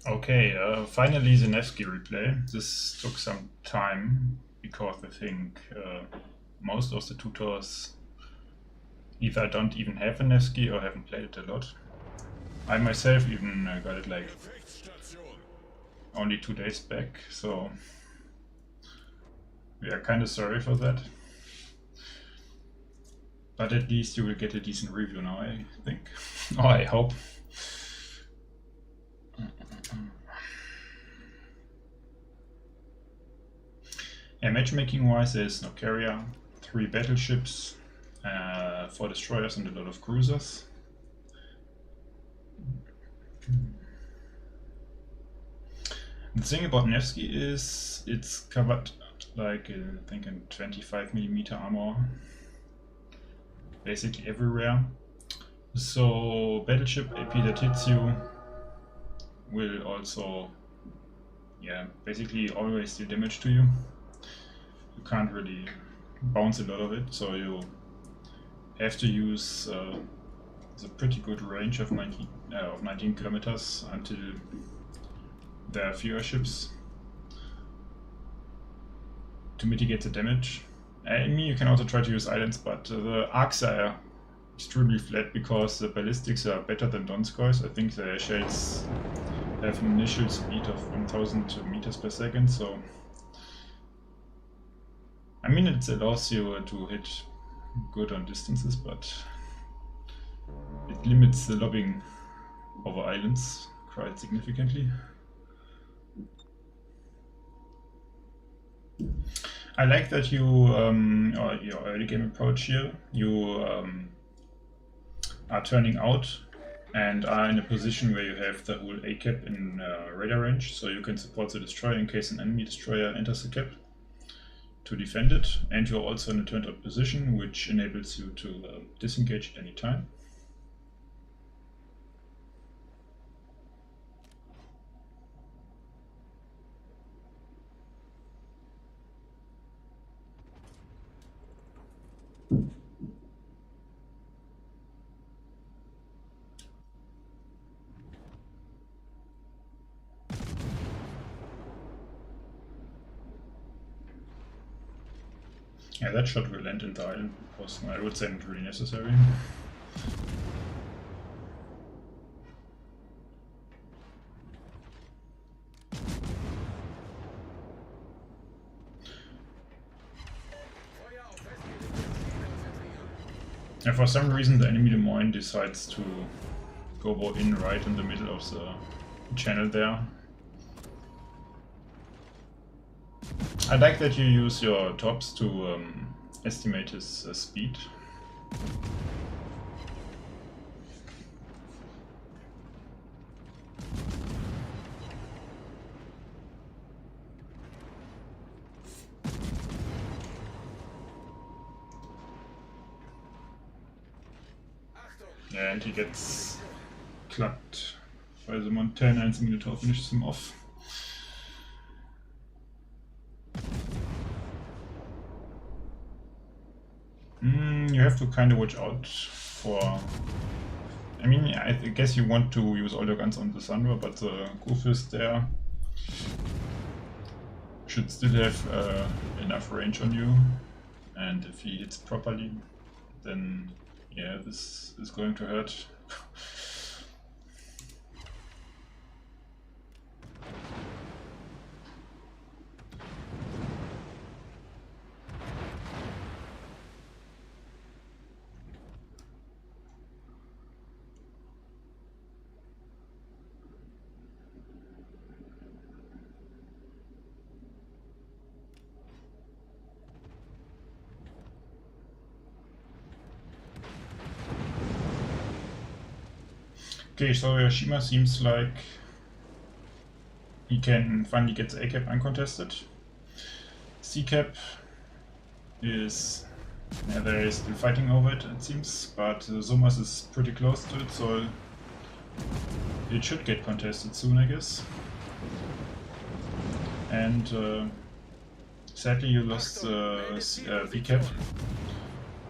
Okay, finally the Newski replay. This took some time because I think most of the tutors either don't even have a Newski or haven't played it a lot. I myself even got it like only 2 days back, so we are kind of sorry for that. But at least you will get a decent review now, I think. Or I hope. Yeah, matchmaking wise, there's no carrier, 3 battleships, 4 destroyers, and a lot of cruisers. The thing about Nevsky is it's covered like I think in 25mm armor, basically everywhere. So battleship AP that hits you will also, yeah, basically always do damage to you. You can't really bounce a lot of it, so you have to use the pretty good range of 19 kilometers until there are fewer ships to mitigate the damage. I mean, you can also try to use islands, but the arcs are extremely flat because the ballistics are better than Donskoy's. I think the shells have an initial speed of 1000 meters per second, so I mean it allows you to hit good on distances, but it limits the lobbing over islands quite significantly. I like that you, or your early game approach here, you are turning out and are in a position where you have the whole A cap in radar range, so you can support the destroyer in case an enemy destroyer enters the cap to defend it, and you're also in a turned out position, which enables you to disengage at any time. Yeah, that shot will land in the island, because I would say not really necessary. And for some reason the enemy Des Moines decides to go in right in the middle of the channel there. I like that you use your tops to estimate his speed. Yeah, and he gets clapped by the Montana and the Minotaur finishes him off. You have to kind of watch out for... I mean, I guess you want to use all your guns on the Sandra, but the Goofus there should still have enough range on you, and if he hits properly, then yeah, this is going to hurt. Okay, so Yoshima seems like he can finally get the A cap uncontested. C cap is... yeah, they're still fighting over it, it seems, but Somas is pretty close to it, so it should get contested soon, I guess. And sadly you lost the B cap,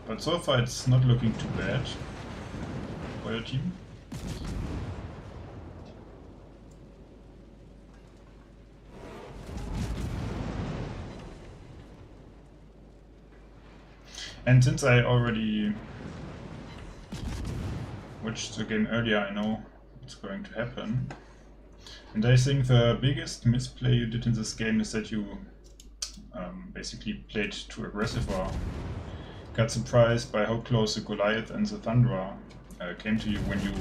but so far it's not looking too bad for your team. And since I already watched the game earlier, I know what's going to happen. And I think the biggest misplay you did in this game is that you basically played too aggressive, or got surprised by how close the Goliath and the Thunderer came to you when you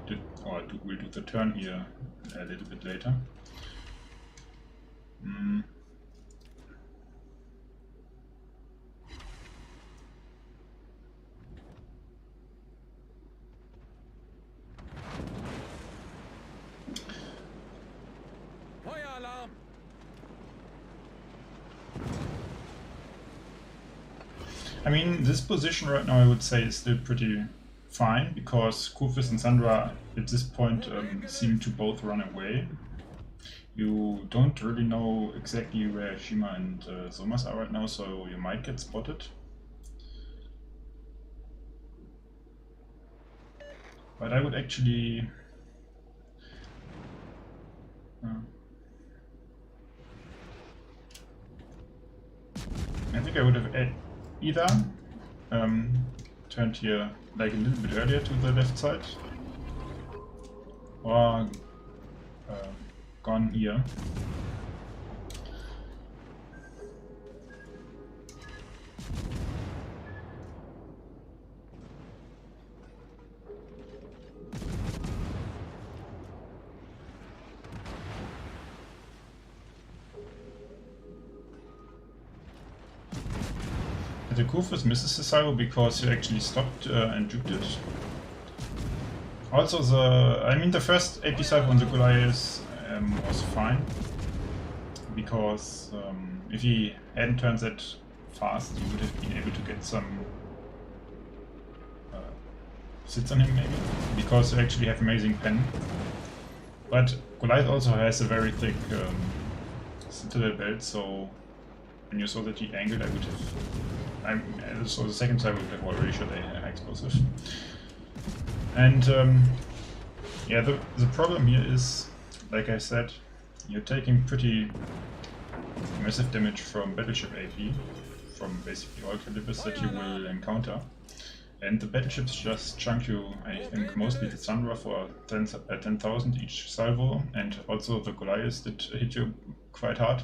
did, or will do the turn here a little bit later. I mean, this position right now I would say is still pretty fine, because Kufis and Sandra at this point seem to both run away. You don't really know exactly where Shima and Somas are right now, so you might get spotted. But I would actually... I think I would have either turned here like a little bit earlier to the left side, or gone here. The Kufus misses the Salvo because he actually stopped and juked it. Also, the first AP Salvo on the Goliath was fine, because if he hadn't turned that fast, you would have been able to get some sits on him maybe, because you actually have amazing pen. But Goliath also has a very thick citadel belt, so when you saw that he angled, I would have... so the second time I would have already shot a explosive. And yeah, the problem here is, like I said, you're taking pretty massive damage from battleship AP, from basically all calibers that you will encounter. And the battleships just chunk you, I think, mostly the Sandra for 10,000 each salvo, and also the Goliath did hit you quite hard.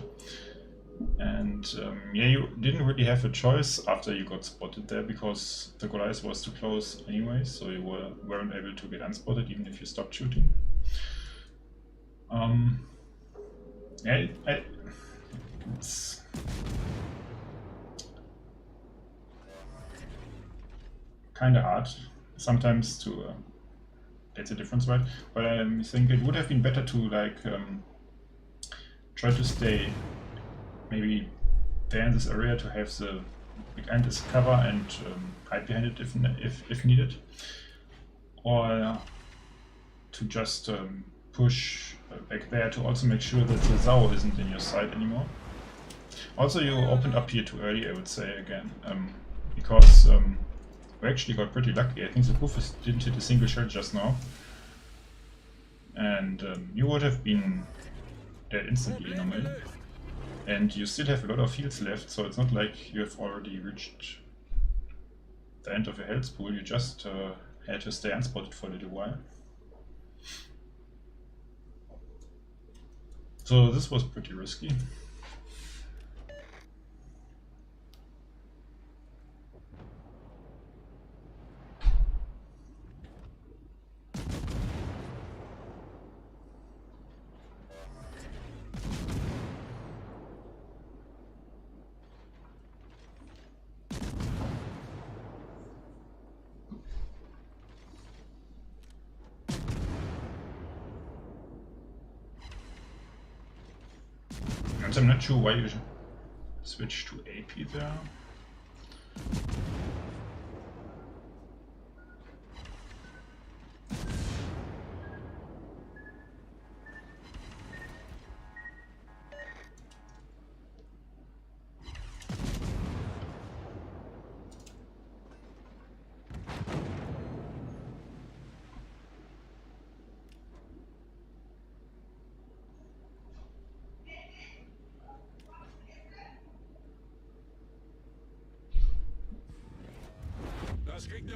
And yeah, you didn't really have a choice after you got spotted there, because the Goliath was too close anyway, so you weren't able to get unspotted even if you stopped shooting. Yeah, it's kind of hard sometimes to get the difference right, but I think it would have been better to like try to stay maybe there in this area to have the big end as cover and hide behind it if needed, or to just push back there to also make sure that the Zao isn't in your sight anymore. Also, you opened up here too early, I would say, again, because we actually got pretty lucky. I think the Kufis didn't hit a single shell just now, and you would have been dead instantly normally. And you still have a lot of heals left, so it's not like you have already reached the end of your health pool. You just had to stay unspotted for a little while. So this was pretty risky. And I'm not sure why you switched to AP there.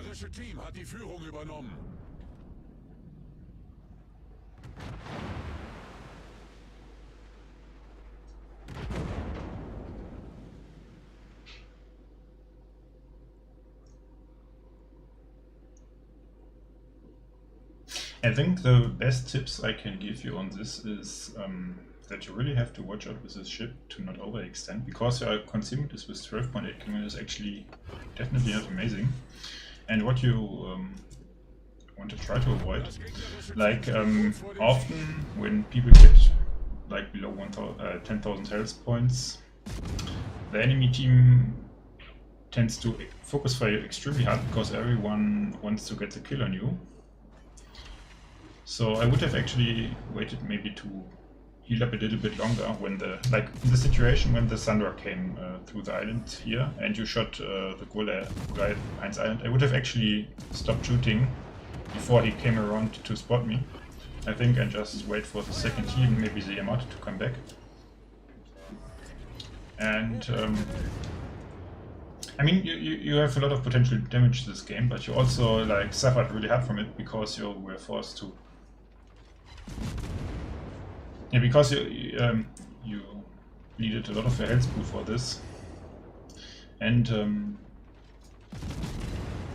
gegnerische Team hat die Führung übernommen. I think the best tips I can give you on this is that you really have to watch out with this ship to not overextend, because you are consuming this with 12.8 kilometers actually definitely not amazing. And what you want to try to avoid, like often when people get like below 10,000 health points, the enemy team tends to focus fire extremely hard because everyone wants to get the kill on you. So I would have actually waited maybe to heal up a little bit longer when like in the situation when the Thunder came through the island here and you shot the guy behind the island. I would have actually stopped shooting before he came around to spot me, I think, and just wait for the second heal, maybe the Yamato to come back. And I mean, you have a lot of potential damage this game, but you also like suffered really hard from it because you were forced to. Yeah, because you needed a lot of your health pool for this. And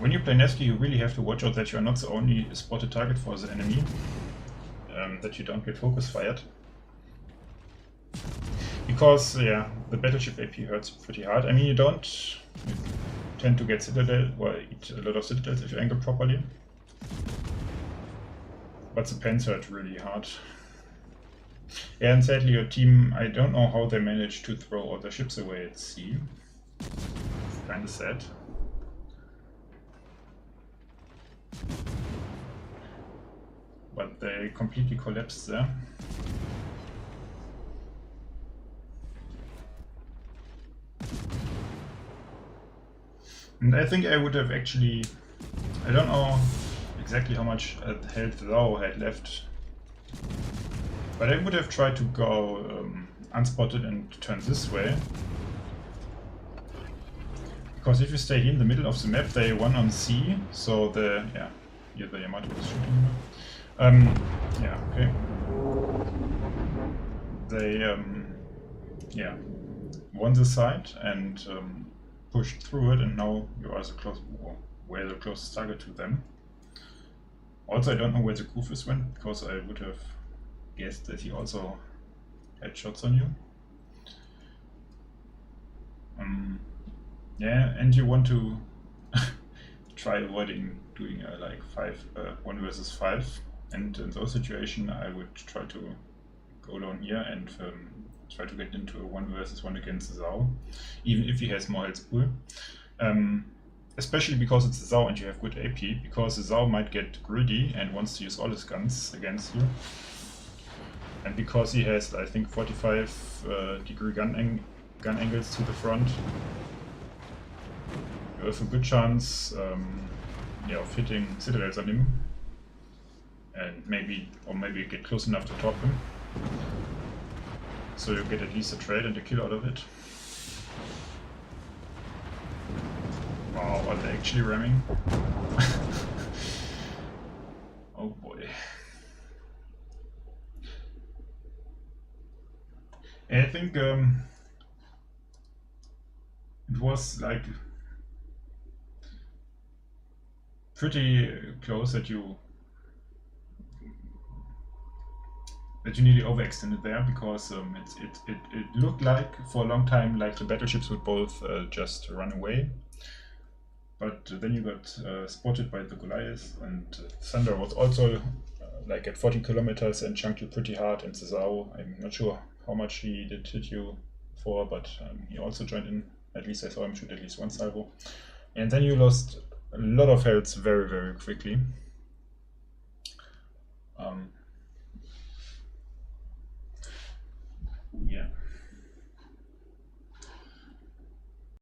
when you play Newski, you really have to watch out that you are not the only spotted target for the enemy, that you don't get focus fired. Because, yeah, the battleship AP hurts pretty hard. I mean, you tend to get Citadel, or eat a lot of Citadels if you angle properly. But the pens hurt really hard. Yeah, and sadly your team, I don't know how they managed to throw all their ships away at sea. It's kinda sad. But they completely collapsed there. And I think I would have actually, I don't know exactly how much health Zhao had left, but I would have tried to go unspotted and turn this way. Because if you stay here in the middle of the map, they won on C, so the, yeah, here the Yamato was shooting. Yeah, okay. They, yeah, won the side and pushed through it, and now you are the closest target to them. Also, I don't know where the Goofus went, because I would have guessed that he also had shots on you. Yeah, and you want to try avoiding doing like 1 versus 5, and in those situations I would try to go down here and try to get into a 1 versus 1 against Zhao, even if he has more health pool. Especially because it's Zhao and you have good AP, because Zhao might get greedy and wants to use all his guns against you. And because he has, I think, 45 degree gun angles to the front, you have a good chance of hitting Citadels on him, and maybe get close enough to top him. So you get at least a trade and a kill out of it. Wow, are they actually ramming? Oh boy. And I think it was like pretty close that you nearly overextended there, because it looked like for a long time like the battleships would both just run away. But then you got spotted by the Goliath, and Thunder was also like at 40 kilometers and chunked you pretty hard, and the Zhao, I'm not sure how much he did hit you for, but he also joined in. At least I saw him shoot at least one salvo. And then you lost a lot of health very, very quickly.